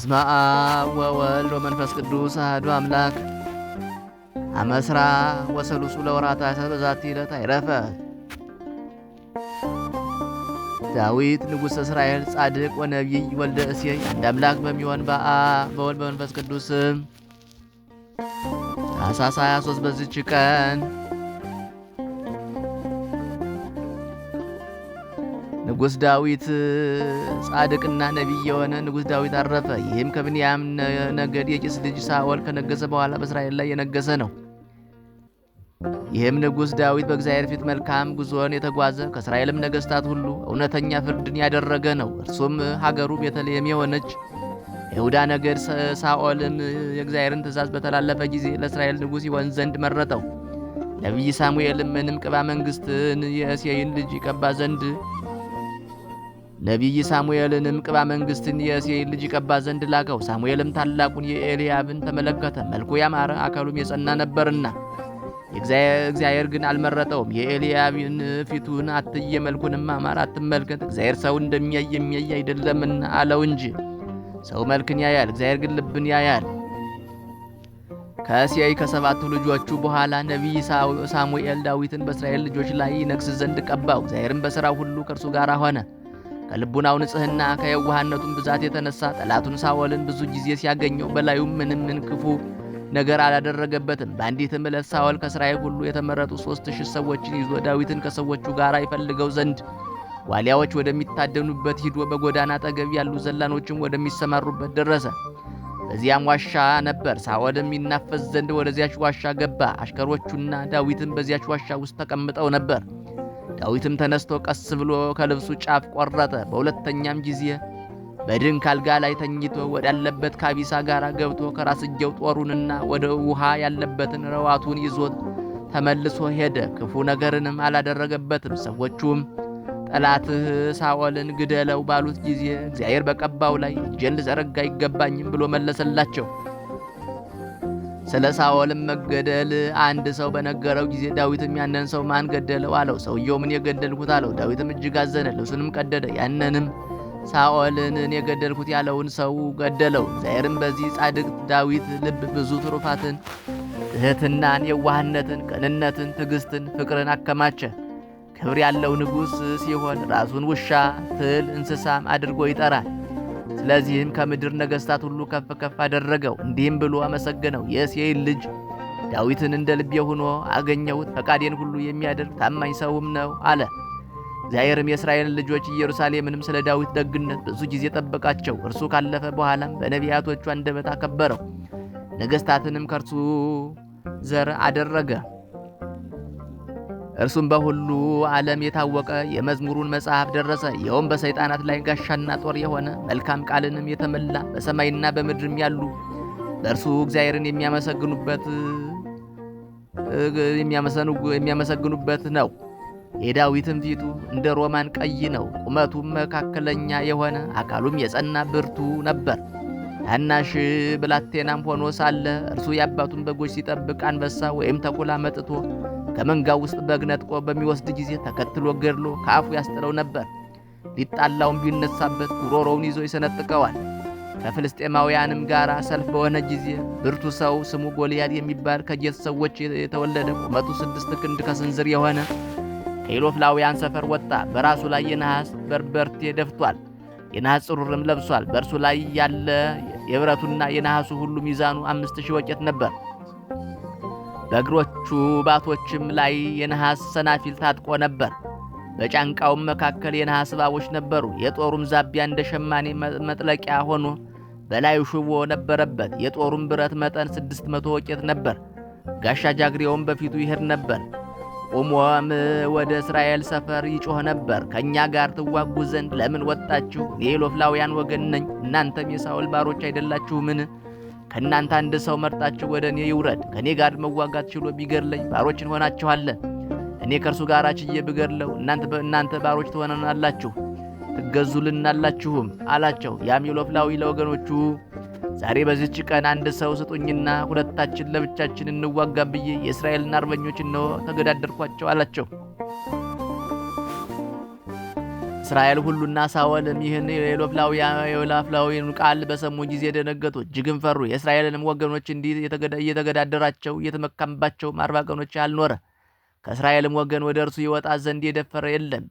በስመ አብ ወወልድ ወመንፈስ ቅዱስ አሐዱ አምላክ አመስራ ወሰሉሱ ለወራታ በዛቲ ዕለት አይረፈ ዳዊት ንጉሠ እስራኤል ጻድቅ ወነቢይ ወልደ እሴይ አንድ አምላክ በሚሆን በአብ በወልድ በመንፈስ ቅዱስ ታኅሳስ 23 በዚች ቀን ንጉሥ ዳዊት ጻድቅና ነቢይ የሆነ ንጉሥ ዳዊት አረፈ። ይህም ከብንያም ነገድ የቂስ ልጅ ሳኦል ከነገሰ በኋላ በእስራኤል ላይ የነገሰ ነው። ይህም ንጉሥ ዳዊት በእግዚአብሔር ፊት መልካም ጉዞን የተጓዘ ከእስራኤልም ነገሥታት ሁሉ እውነተኛ ፍርድን ያደረገ ነው። እርሱም ሀገሩ ቤተልሔም የሆነች ይሁዳ ነገድ ሳኦልም የእግዚአብሔርን ትእዛዝ በተላለፈ ጊዜ ለእስራኤል ንጉሥ ይሆን ዘንድ መረጠው። ነቢይ ሳሙኤልም ምንም ቅባ መንግሥትን የእሴይን ልጅ ይቀባ ዘንድ ነቢይ ሳሙኤልንም ቅባ መንግሥትን የእሴይን ልጅ ይቀባ ዘንድ ላከው። ሳሙኤልም ታላቁን የኤልያብን ተመለከተ፣ መልኩ ያማረ አካሉም የጸና ነበርና። እግዚአብሔር ግን አልመረጠውም። የኤልያብን ፊቱን አትየ መልኩንም ማማር አትመልከት፣ እግዚአብሔር ሰው እንደሚያይ የሚያይ አይደለምና አለው እንጂ። ሰው መልክን ያያል፣ እግዚአብሔር ግን ልብን ያያል። ከእሴይ ከሰባቱ ልጆቹ በኋላ ነቢይ ሳሙኤል ዳዊትን በእስራኤል ልጆች ላይ ይነግሥ ዘንድ ቀባው። እግዚአብሔርም በሥራው ሁሉ ከእርሱ ጋር ሆነ። ከልቡናው ንጽሕና ከየዋህነቱም ብዛት የተነሳ ጠላቱን ሳኦልን ብዙ ጊዜ ሲያገኘው በላዩም ምንም ክፉ ነገር አላደረገበትም። በአንዲትም ዕለት ሳኦል ከእስራኤል ሁሉ የተመረጡ 3000 ሰዎችን ይዞ ዳዊትን ከሰዎቹ ጋር ይፈልገው ዘንድ ዋሊያዎች ወደሚታደኑበት ሂዶ በጎዳና አጠገብ ያሉ ዘላኖችም ወደሚሰማሩበት ደረሰ። በዚያም ዋሻ ነበር። ሳኦልም ይናፈስ ዘንድ ወደዚያች ዋሻ ገባ። አሽከሮቹና ዳዊትም በዚያች ዋሻ ውስጥ ተቀምጠው ነበር። ዳዊትም ተነስቶ ቀስ ብሎ ከልብሱ ጫፍ ቆረጠ። በሁለተኛም ጊዜ በድንክ አልጋ ላይ ተኝቶ ወዳለበት ካቢሳ ጋር ገብቶ ከራስጌው ጦሩንና ወደ ውሃ ያለበትን ረዋቱን ይዞት ተመልሶ ሄደ። ክፉ ነገርንም አላደረገበትም። ሰዎቹም ጠላትህ ሳኦልን ግደለው ባሉት ጊዜ እግዚአብሔር በቀባው ላይ እጄን ልዘረጋ አይገባኝም ብሎ መለሰላቸው። ስለ ሳኦልም መገደል አንድ ሰው በነገረው ጊዜ ዳዊትም ያንን ሰው ማን ገደለው አለው። ሰውየው ምን የገደልኩት አለው። ዳዊትም እጅግ አዘነ፣ ልብሱንም ቀደደ። ያንንም ሳኦልን እኔ የገደልኩት ያለውን ሰው ገደለው። እግዚአብሔርም በዚህ ጻድቅ ዳዊት ልብ ብዙ ትሩፋትን፣ ትሕትናን፣ የዋህነትን፣ ቅንነትን፣ ትዕግስትን፣ ፍቅርን አከማቸ። ክብር ያለው ንጉሥ ሲሆን ራሱን ውሻ፣ ትል፣ እንስሳም አድርጎ ይጠራል። ስለዚህም ከምድር ነገሥታት ሁሉ ከፍ ከፍ አደረገው። እንዲህም ብሎ አመሰገነው፣ የእሴይን ልጅ ዳዊትን እንደ ልቤ ሆኖ አገኘሁት፣ ፈቃዴን ሁሉ የሚያደርግ ታማኝ ሰውም ነው አለ። እግዚአብሔርም የእስራኤልን ልጆች ኢየሩሳሌምንም ስለ ዳዊት ደግነት ብዙ ጊዜ ጠበቃቸው። እርሱ ካለፈ በኋላም በነቢያቶቹ አንደበት አከበረው፣ ነገሥታትንም ከእርሱ ዘር አደረገ። እርሱም በሁሉ ዓለም የታወቀ የመዝሙሩን መጽሐፍ ደረሰ። ይኸውም በሰይጣናት ላይ ጋሻና ጦር የሆነ መልካም ቃልንም የተመላ በሰማይና በምድርም ያሉ በእርሱ እግዚአብሔርን የሚያመሰግኑበት ነው። የዳዊትም ፊቱ እንደ ሮማን ቀይ ነው። ቁመቱም መካከለኛ የሆነ አካሉም የጸና ብርቱ ነበር። ታናሽ ብላቴናም ሆኖ ሳለ እርሱ የአባቱን በጎች ሲጠብቅ አንበሳ ወይም ተኩላ መጥቶ ከመንጋው ውስጥ በግ ነጥቆ በሚወስድ ጊዜ ተከትሎ ገድሎ ከአፉ ያስጥለው ነበር። ሊጣላውም ቢነሳበት ጉሮሮውን ይዞ ይሰነጥቀዋል። ከፍልስጤማውያንም ጋር ሰልፍ በሆነ ጊዜ ብርቱ ሰው ስሙ ጎልያድ የሚባል ከጌት ሰዎች የተወለደ ቁመቱ 6 ክንድ ከስንዝር የሆነ ከኢሎፍላውያን ሰፈር ወጣ። በራሱ ላይ የነሐስ በርበርቴ ደፍቷል፣ የነሐስ ጽሩርም ለብሷል። በእርሱ ላይ ያለ የብረቱና የነሐሱ ሁሉ ሚዛኑ 5000 ወቄት ነበር። በእግሮቹ ባቶችም ላይ የነሐስ ሰናፊል ታጥቆ ነበር። በጫንቃውም መካከል የነሐስ እባቦች ነበሩ። የጦሩም ዛቢያ እንደ ሸማኔ መጥለቂያ ሆኖ በላዩ ሽቦ ነበረበት። የጦሩም ብረት መጠን 600 ወቄት ነበር። ጋሻ ጃግሬውም በፊቱ ይሄድ ነበር። ቆሞም ወደ እስራኤል ሰፈር ይጮህ ነበር፣ ከእኛ ጋር ትዋጉ ዘንድ ለምን ወጣችሁ? እኔ የሎፍላውያን ወገን ነኝ፣ እናንተም የሳኦል ባሮች አይደላችሁምን? ከእናንተ አንድ ሰው መርጣችሁ ወደ እኔ ይውረድ። ከእኔ ጋር መዋጋት ችሎ ቢገድለኝ ባሮች እንሆናችኋለን። እኔ ከእርሱ ጋር ችዬ ብገድለው እናንተ ባሮች ትሆናላችሁ፣ ትገዙልናላችሁም አላቸው። ያም ዮሎፍላዊ ለወገኖቹ ዛሬ በዚህች ቀን አንድ ሰው ስጡኝና ሁለታችን ለብቻችን እንዋጋ ብዬ የእስራኤልን አርበኞች ነው ተገዳደርኳቸው አላቸው። እስራኤል ሁሉና ሳኦልም ይህን የወላፍላዊውን ቃል በሰሙ ጊዜ ደነገጡ፣ እጅግም ፈሩ። የእስራኤልንም ወገኖች እንዲህ እየተገዳደራቸው እየተመካባቸውም 40 ቀኖች ያህል ኖረ። ከእስራኤልም ወገን ወደ እርሱ ይወጣ ዘንድ የደፈረ የለም።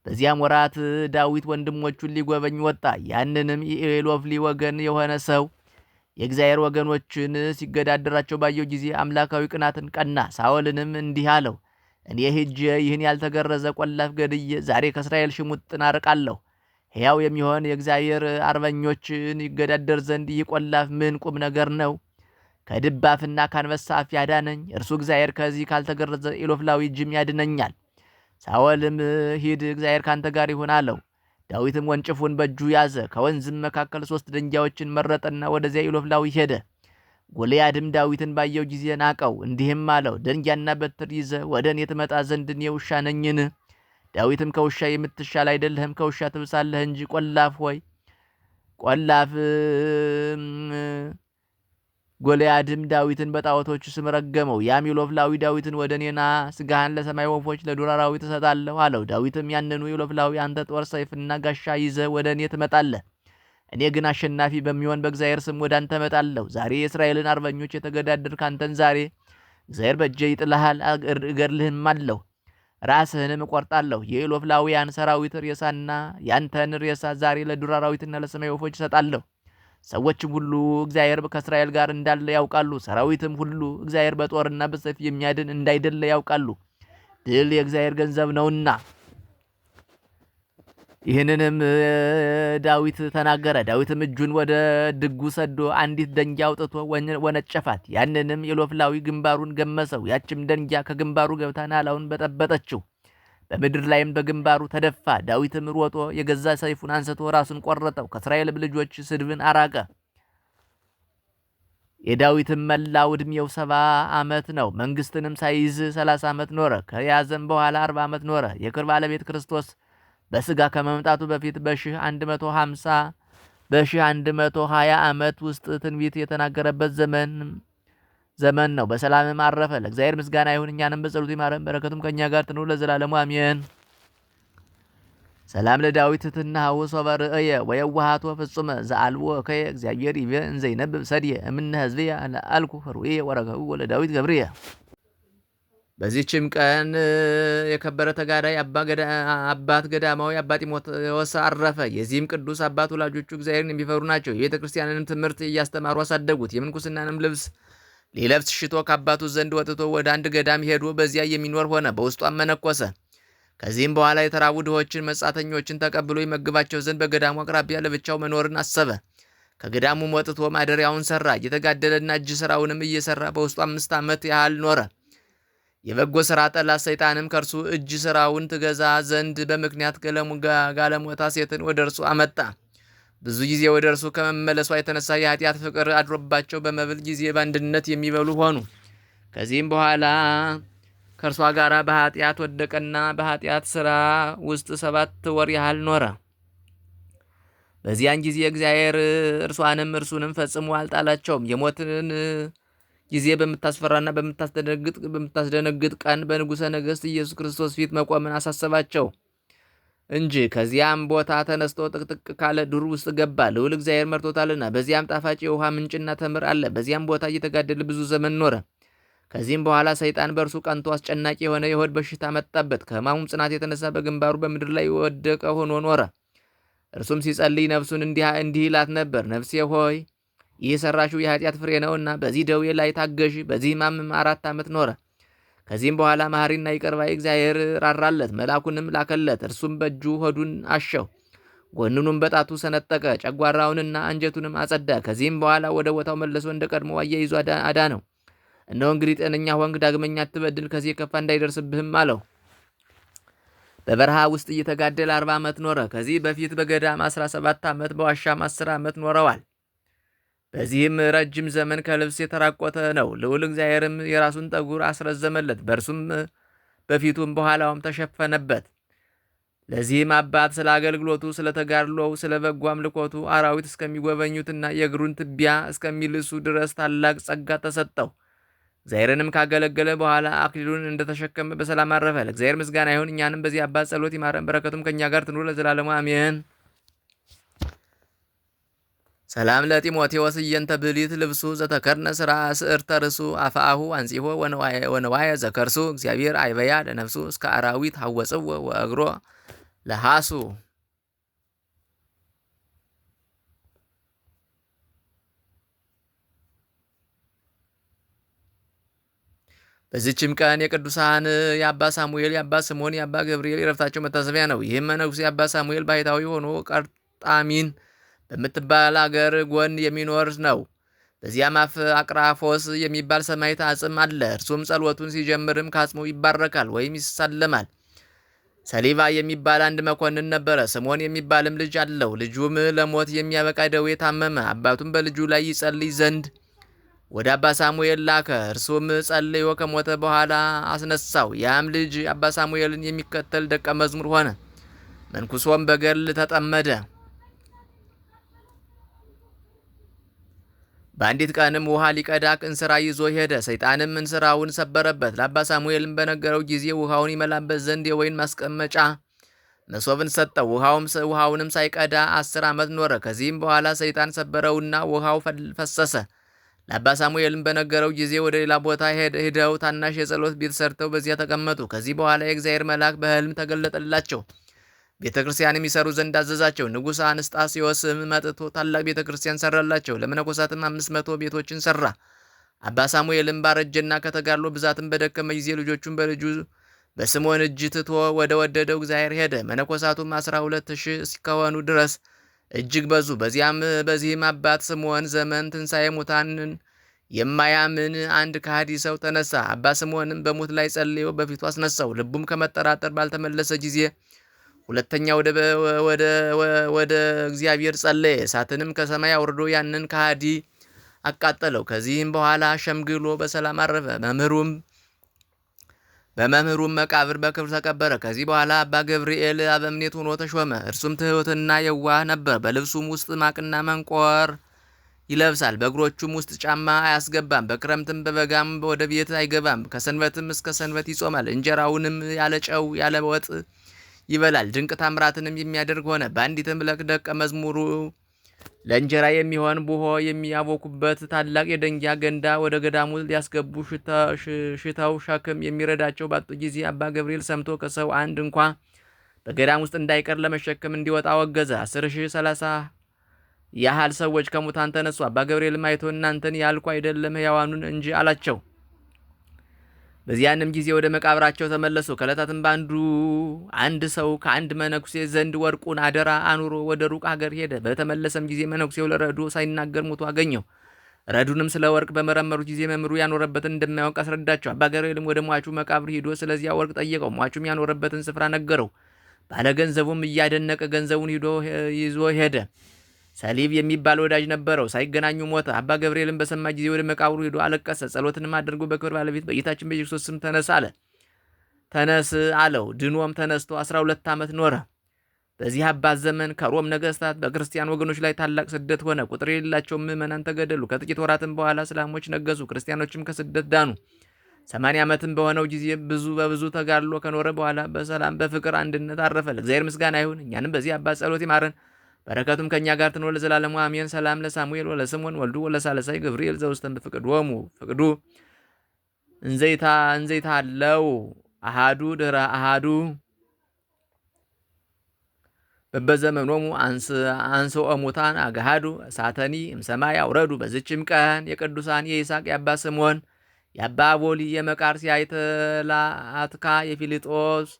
በዚያም ወራት ዳዊት ወንድሞቹን ሊጎበኝ ወጣ። ያንንም የኢሎፍሊ ወገን የሆነ ሰው የእግዚአብሔር ወገኖችን ሲገዳደራቸው ባየው ጊዜ አምላካዊ ቅናትን ቀና። ሳኦልንም እንዲህ አለው፣ እኔ ሄጄ ይህን ያልተገረዘ ቆላፍ ገድዬ ዛሬ ከእስራኤል ሽሙጥን አርቃለሁ። ሕያው የሚሆን የእግዚአብሔር አርበኞችን ይገዳደር ዘንድ ይህ ቆላፍ ምን ቁም ነገር ነው? ከድብ አፍና ከአንበሳ አፍ ያዳነኝ እርሱ እግዚአብሔር ከዚህ ካልተገረዘ ኢሎፍላዊ እጅም ያድነኛል። ሳኦልም ሂድ፣ እግዚአብሔር ካንተ ጋር ይሁን አለው። ዳዊትም ወንጭፉን በእጁ ያዘ። ከወንዝም መካከል 3 ደንጊያዎችን መረጠና ወደዚያ ኢሎፍላዊ ሄደ። ጎልያድም ዳዊትን ባየው ጊዜ ናቀው፣ እንዲህም አለው፣ ደንጊያና በትር ይዘ ወደ እኔ ትመጣ ዘንድ እኔ ውሻ ነኝን? ዳዊትም ከውሻ የምትሻል አይደለህም፣ ከውሻ ትብሳለህ እንጂ። ቆላፍ ጎልያድም ዳዊትን በጣዖቶቹ ስም ረገመው። ያም ኢሎፍላዊ ዳዊትን ወደ እኔና ስጋህን ለሰማይ ወፎች ለዱር አራዊት እሰጣለሁ አለው። ዳዊትም ያንኑ ኢሎፍላዊ አንተ ጦር ሰይፍና ጋሻ ይዘ ወደ እኔ ትመጣለህ፣ እኔ ግን አሸናፊ በሚሆን በእግዚአብሔር ስም ወደ አንተ እመጣለሁ። ዛሬ የእስራኤልን አርበኞች የተገዳደርክ አንተን ዛሬ እግዚአብሔር በእጄ ይጥልሃል፣ እገድልህም አለሁ፣ ራስህንም እቆርጣለሁ። የኢሎፍላውያን ሰራዊት ሬሳና ያንተን ሬሳ ዛሬ ለዱር አራዊትና ለሰማይ ወፎች እሰጣለሁ። ሰዎችም ሁሉ እግዚአብሔር ከእስራኤል ጋር እንዳለ ያውቃሉ። ሰራዊትም ሁሉ እግዚአብሔር በጦርና በሰይፍ የሚያድን እንዳይደለ ያውቃሉ። ድል የእግዚአብሔር ገንዘብ ነውና። ይህንንም ዳዊት ተናገረ። ዳዊትም እጁን ወደ ድጉ ሰዶ አንዲት ደንጊያ አውጥቶ ወነጨፋት። ያንንም ኢሎፍላዊ ግንባሩን ገመሰው። ያችም ደንጊያ ከግንባሩ ገብታ ናላውን በጠበጠችው። በምድር ላይም በግንባሩ ተደፋ። ዳዊትም ሮጦ የገዛ ሰይፉን አንስቶ ራሱን ቆረጠው። ከእስራኤልም ልጆች ስድብን አራቀ። የዳዊትም መላው ዕድሜው 70 ዓመት ነው። መንግስትንም ሳይይዝ 30 ዓመት ኖረ። ከያዘም በኋላ 40 ዓመት ኖረ። የክብር ባለቤት ክርስቶስ በስጋ ከመምጣቱ በፊት በ1120 ዓመት ውስጥ ትንቢት የተናገረበት ዘመን ነው። በሰላምም አረፈ። ለእግዚአብሔር ምስጋና ይሁን፣ እኛንም በጸሎቱ ይማረን፣ በረከቱም ከእኛ ጋር ትኑር ለዘላለሙ አሜን። ሰላም ለዳዊት ትሕትናሁ ሶበ ርእየ ወየዋሃቶ ፍጹመ ዘአልቦ እከየ እግዚአብሔር ይቤ እንዘ ይነብብ ሰድየ እምነ ሕዝብየ አልኩ ርእየ ወረከቡ ወለዳዊት ገብርየ። በዚህችም ቀን የከበረ ተጋዳይ አባት ገዳማዊ አባ ጢሞቴዎስ አረፈ። የዚህም ቅዱስ አባት ወላጆቹ እግዚአብሔርን የሚፈሩ ናቸው። የቤተ ክርስቲያንንም ትምህርት እያስተማሩ አሳደጉት። የምንኩስናንም ልብስ ሊለብስ ሽቶ ከአባቱ ዘንድ ወጥቶ ወደ አንድ ገዳም ሄዶ በዚያ የሚኖር ሆነ። በውስጧም መነኮሰ። ከዚህም በኋላ የተራቡ ድሆችን መጻተኞችን ተቀብሎ ይመግባቸው ዘንድ በገዳሙ አቅራቢያ ለብቻው መኖርን አሰበ። ከገዳሙም ወጥቶ ማደሪያውን ሰራ። እየተጋደለና እጅ ስራውንም እየሰራ በውስጡ 5 ዓመት ያህል ኖረ። የበጎ ስራ ጠላት ሰይጣንም ከእርሱ እጅ ስራውን ትገዛ ዘንድ በምክንያት ጋለሞታ ሴትን ወደ እርሱ አመጣ። ብዙ ጊዜ ወደ እርሱ ከመመለሷ የተነሳ የኃጢአት ፍቅር አድሮባቸው በመብል ጊዜ በአንድነት የሚበሉ ሆኑ። ከዚህም በኋላ ከእርሷ ጋር በኃጢአት ወደቀና በኃጢአት ስራ ውስጥ 7 ወር ያህል ኖረ። በዚያን ጊዜ እግዚአብሔር እርሷንም እርሱንም ፈጽሞ አልጣላቸውም። የሞትን ጊዜ በምታስፈራና በምታስደነግጥ ቀን በንጉሠ ነገሥት ኢየሱስ ክርስቶስ ፊት መቆምን አሳሰባቸው እንጂ። ከዚያም ቦታ ተነስቶ ጥቅጥቅ ካለ ዱር ውስጥ ገባ። ልዑል እግዚአብሔር መርቶታልና። በዚያም ጣፋጭ የውሃ ምንጭና ተምር አለ። በዚያም ቦታ እየተጋደለ ብዙ ዘመን ኖረ። ከዚህም በኋላ ሰይጣን በእርሱ ቀንቶ አስጨናቂ የሆነ የሆድ በሽታ መጣበት። ከሕማሙም ጽናት የተነሳ በግንባሩ በምድር ላይ ወደቀ ሆኖ ኖረ። እርሱም ሲጸልይ ነፍሱን እንዲህ ይላት ነበር፣ ነፍሴ ሆይ ይህ የሠራሽው የኃጢአት ፍሬ ነውና በዚህ ደዌ ላይ ታገሺ። በዚህ ሕማምም 4 ዓመት ኖረ። ከዚህም በኋላ መሐሪና ይቅር ባይ እግዚአብሔር ራራለት፣ መልአኩንም ላከለት። እርሱም በእጁ ሆዱን አሸው፣ ጎኑንም በጣቱ ሰነጠቀ፣ ጨጓራውንና አንጀቱንም አጸዳ። ከዚህም በኋላ ወደ ቦታው መልሶ እንደ ቀድሞ አያይዞ አዳነው። እነሆ እንግዲህ ጤነኛ ሆንክ፣ ዳግመኛ አትበድል፣ ከዚህ የከፋ እንዳይደርስብህም አለው። በበረሃ ውስጥ እየተጋደለ 40 ዓመት ኖረ። ከዚህ በፊት በገዳም 17 ዓመት በዋሻም 10 ዓመት ኖረዋል። በዚህም ረጅም ዘመን ከልብስ የተራቆተ ነው። ልዑል እግዚአብሔርም የራሱን ጠጉር አስረዘመለት፣ በእርሱም በፊቱም በኋላውም ተሸፈነበት። ለዚህም አባት ስለ አገልግሎቱ፣ ስለ ተጋድሎው፣ ስለ በጎ አምልኮቱ አራዊት እስከሚጎበኙትና የእግሩን ትቢያ እስከሚልሱ ድረስ ታላቅ ጸጋ ተሰጠው። እግዚአብሔርንም ካገለገለ በኋላ አክሊሉን እንደተሸከመ በሰላም አረፈ። ለእግዚአብሔር ምስጋና ይሁን። እኛንም በዚህ አባት ጸሎት ይማረን፣ በረከቱም ከእኛ ጋር ትኑር ለዘላለሙ አሜን። ሰላም ለጢሞቴዎስ እየንተ ብሊት ልብሱ ዘተከርነ ስራ ስዕርተ ርሱ አፍአሁ አንጺሆ ወነዋየ ዘከርሱ እግዚአብሔር አይበያ ለነፍሱ እስከ አራዊት ሐወፅዎ ወእግሮ ለሃሱ። በዚችም ቀን የቅዱሳን የአባ ሳሙኤል፣ የአባ ስምዖን፣ የአባ ገብርኤል የረፍታቸው መታሰቢያ ነው። ይህም መነኩሴ የአባ ሳሙኤል ባሕታዊ ሆኖ ቀርጣሚን በምትባል አገር ጎን የሚኖር ነው። በዚያም አቅራፎስ የሚባል ሰማዕት አጽም አለ። እርሱም ጸሎቱን ሲጀምርም ከአጽሙ ይባረካል ወይም ይሳለማል። ሰሊቫ የሚባል አንድ መኮንን ነበረ። ስምዖን የሚባልም ልጅ አለው። ልጁም ለሞት የሚያበቃ ደዌ ታመመ። አባቱም በልጁ ላይ ይጸልይ ዘንድ ወደ አባ ሳሙኤል ላከ። እርሱም ጸልዮ ከሞተ በኋላ አስነሳው። ያም ልጅ አባ ሳሙኤልን የሚከተል ደቀ መዝሙር ሆነ። መንኩሶም በገድል ተጠመደ። በአንዲት ቀንም ውሃ ሊቀዳ እንስራ ይዞ ሄደ። ሰይጣንም እንስራውን ሰበረበት። ለአባ ሳሙኤልም በነገረው ጊዜ ውሃውን ይመላበት ዘንድ የወይን ማስቀመጫ መሶብን ሰጠው። ውሃውንም ሳይቀዳ 10 ዓመት ኖረ። ከዚህም በኋላ ሰይጣን ሰበረውና ውሃው ፈሰሰ። ለአባ ሳሙኤልም በነገረው ጊዜ ወደ ሌላ ቦታ ሄደው ታናሽ የጸሎት ቤት ሰርተው በዚያ ተቀመጡ። ከዚህ በኋላ የእግዚአብሔር መልአክ በሕልም ተገለጠላቸው። ቤተ ክርስቲያንም ይሰሩ ዘንድ አዘዛቸው። ንጉሥ አንስጣስዮስም መጥቶ ታላቅ ቤተ ክርስቲያን ሰራላቸው። ለመነኮሳትም 500 ቤቶችን ሰራ። አባ ሳሙኤልም ባረጀና ከተጋድሎ ብዛትም በደከመ ጊዜ ልጆቹን በልጁ በስምዖን እጅ ትቶ ወደ ወደደው እግዚአብሔር ሄደ። መነኮሳቱም 12,000 እስከሆኑ ድረስ እጅግ በዙ። በዚህም አባት ስምዖን ዘመን ትንሣኤ ሙታንን የማያምን አንድ ከሃዲ ሰው ተነሳ። አባ ስምዖንም በሞት ላይ ጸልዮ በፊቱ አስነሳው። ልቡም ከመጠራጠር ባልተመለሰ ጊዜ ሁለተኛ ወደ እግዚአብሔር ጸለየ። እሳትንም ከሰማይ አውርዶ ያንን ከሃዲ አቃጠለው። ከዚህም በኋላ ሸምግሎ በሰላም አረፈ። በመምህሩም መቃብር በክብር ተቀበረ። ከዚህ በኋላ አባ ገብርኤል አበምኔት ሆኖ ተሾመ። እርሱም ትሑትና የዋህ ነበር። በልብሱም ውስጥ ማቅና መንቆር ይለብሳል። በእግሮቹም ውስጥ ጫማ አያስገባም። በክረምትም በበጋም ወደ ቤት አይገባም። ከሰንበትም እስከ ሰንበት ይጾማል። እንጀራውንም ያለ ጨው ያለ ወጥ ይበላል። ድንቅ ታምራትንም የሚያደርግ ሆነ። በአንዲትም ደቀ መዝሙሩ ለእንጀራ የሚሆን ቡሆ የሚያቦኩበት ታላቅ የደንጊያ ገንዳ ወደ ገዳሙ ሊያስገቡ ሽተው ሸክም የሚረዳቸው ባጡ ጊዜ አባ ገብርኤል ሰምቶ ከሰው አንድ እንኳ በገዳም ውስጥ እንዳይቀር ለመሸከም እንዲወጣ አወገዘ። 10,030 ያህል ሰዎች ከሙታን ተነሱ። አባ ገብርኤልም አይቶ እናንተን ያልኩ አይደለም ሕያዋኑን እንጂ አላቸው። በዚያንም ጊዜ ወደ መቃብራቸው ተመለሱ። ከዕለታትም አንድ ሰው ከአንድ መነኩሴ ዘንድ ወርቁን አደራ አኑሮ ወደ ሩቅ ሀገር ሄደ። በተመለሰም ጊዜ መነኩሴው ለረዱ ሳይናገር ሞቶ አገኘው። ረዱንም ስለ ወርቅ በመረመሩት ጊዜ መምህሩ ያኖረበትን እንደማያውቅ አስረዳቸው። አባ ገብርኤልም ወደ ሟቹ መቃብር ሂዶ ስለዚያ ወርቅ ጠየቀው። ሟቹም ያኖረበትን ስፍራ ነገረው። ባለገንዘቡም እያደነቀ ገንዘቡን ይዞ ሄደ። ሰሊብ የሚባል ወዳጅ ነበረው። ሳይገናኙ ሞተ። አባ ገብርኤልም በሰማ ጊዜ ወደ መቃብሩ ሄዶ አለቀሰ። ጸሎትንም አድርጎ በክብር ባለቤት በጌታችን በኢየሱስ ስም ተነስ አለው። ድኖም ተነስቶ 12 ዓመት ኖረ። በዚህ አባት ዘመን ከሮም ነገስታት በክርስቲያን ወገኖች ላይ ታላቅ ስደት ሆነ። ቁጥር የሌላቸው ምዕመናን ተገደሉ። ከጥቂት ወራትም በኋላ እስላሞች ነገሱ። ክርስቲያኖችም ከስደት ዳኑ። 80 ዓመትም በሆነው ጊዜ በብዙ ተጋድሎ ከኖረ በኋላ በሰላም በፍቅር አንድነት አረፈ። ለእግዚአብሔር ምስጋና ይሁን። እኛንም በዚህ አባት ጸሎት ይማረን፣ በረከቱም ከኛ ጋር ትኖር ለዘላለሙ አሜን። ሰላም ለሳሙኤል ወለስምዖን ወልዱ ወለሳለሳይ ገብርኤል ዘውስተን በፍቅዶሙ ፍቅዱ እንዘይታ አለው አሃዱ ድህረ አሃዱ በበዘመኖሙ አንስኦ ሙታን አገሃዱ እሳተኒ እምሰማይ አውረዱ። በዚችም ቀን የቅዱሳን የይስሐቅ የአባ ስምዖን የአባ አቦሊ የመቃርስ የአይተላአትካ የፊልጦስ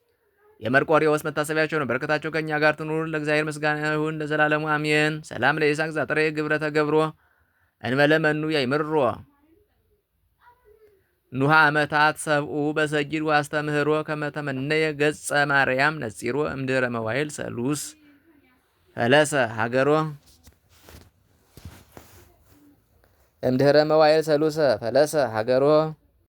የመርቆሬዎስ መታሰቢያቸው ነው። በረከታቸው ከኛ ጋር ትኑር። ለእግዚአብሔር ምስጋና ይሁን ለዘላለሙ አሜን። ሰላም ለይስሐቅ ዛጥሬ ግብረ ተገብሮ እንበለ መኑ ያይምሮ ኑሃ ዓመታት ሰብኡ በሰጊድ ዋስተምህሮ ከመተመነየ ገጸ ማርያም ነጺሮ እምድረ መዋይል ሰሉስ ፈለሰ ሀገሮ እምድረ መዋይል ሰሉሰ ፈለሰ ሀገሮ